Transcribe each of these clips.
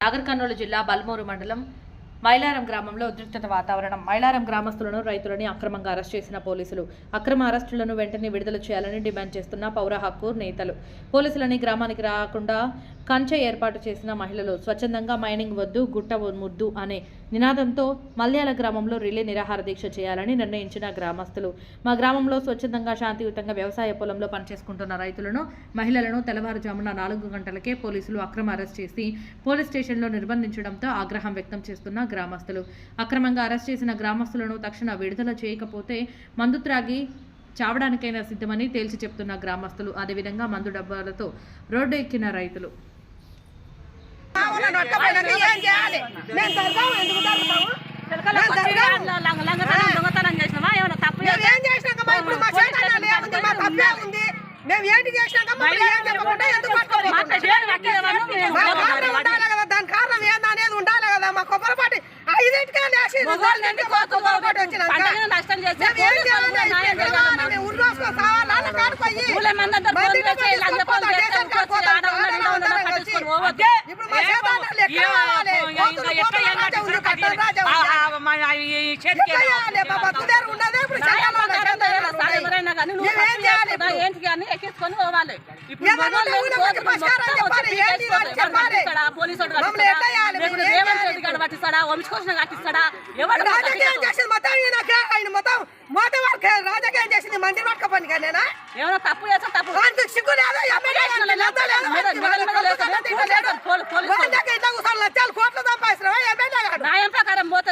నాగర్ కర్నూలు జిల్లా బల్మూరు మండలం మైలారం గ్రామంలో ఉద్రిక్తత వాతావరణం. మైలారం గ్రామస్తులను రైతులని అక్రమంగా అరెస్ట్ చేసిన పోలీసులు. అక్రమ అరెస్టులను వెంటనే విడుదల చేయాలని డిమాండ్ చేస్తున్న పౌర హక్కు నేతలు. పోలీసులని గ్రామానికి రాకుండా కంచె ఏర్పాటు చేసిన మహిళలు. స్వచ్ఛందంగా మైనింగ్ వద్దు, గుట్ట ముద్దు అనే నినాదంతో మల్యాల గ్రామంలో రిలే నిరాహార దీక్ష చేయాలని నిర్ణయించిన గ్రామస్తులు. మా గ్రామంలో స్వచ్ఛందంగా శాంతియుతంగా వ్యవసాయ పొలంలో పనిచేసుకుంటున్న రైతులను, మహిళలను తెల్లవారుజామున 4 గంటలకే పోలీసులు అక్రమ అరెస్ట్ చేసి పోలీస్ స్టేషన్లో నిర్బంధించడంతో ఆగ్రహం వ్యక్తం చేస్తున్న గ్రామస్తులు. అక్రమంగా అరెస్ట్ చేసిన గ్రామస్తులను తక్షణ విడుదల చేయకపోతే మందు త్రాగి చావడానికైనా సిద్ధమని తేల్చి చెప్తున్న గ్రామస్తులు. అదేవిధంగా మందు డబ్బాలతో రోడ్డు ఎక్కిన రైతులు. దాని కారణం ఏందనేది ఉండాలి కదా. మా కొబ్బరిపాటి 5ంటికే ఎక్కించుకొని పోవాలి. పోలీసు రేవంత్ రెడ్డి గారు పట్టిస్తాడా, వంశకోశం కట్టిస్తాడా? ఎవరు రాజకీయం చేసింది మొత్తం ఆయన మొత్తం రాజకీయం చేసింది మందిర్ పట్టుకపోని కానీ ఏమైనా తప్పు చేస్తా తప్పు సిగ్గు లేదు. కోట్లు సంపాదిస్తున్నాం న్యాయం ప్రకారం పోతే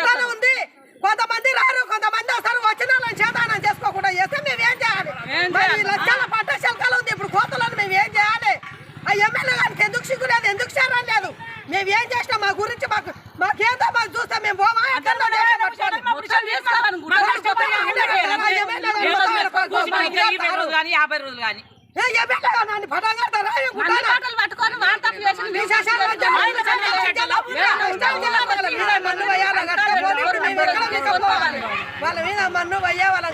డబ్బు ఉంది. కొంతమంది రారు, కొంతమంది వస్తారు. వచ్చిన వాళ్ళని చేతానం చేసుకోకుండా చేస్తే మేము ఏం చేయాలి? లక్షల పంట శల్కాలు ఉంది. ఇప్పుడు కోతలను మేము ఏం చేయాలి? ఆ ఎమ్మెల్యే గారికి ఎందుకు సిగ్గు లేదు, ఎందుకు చేరం లేదు? మేము ఏం చేసినా మా గురించి మాకేదో మాకు చూస్తే మేము పోమా? వాళ్ళ మీద మన్ను అయ్యా వాళ్ళ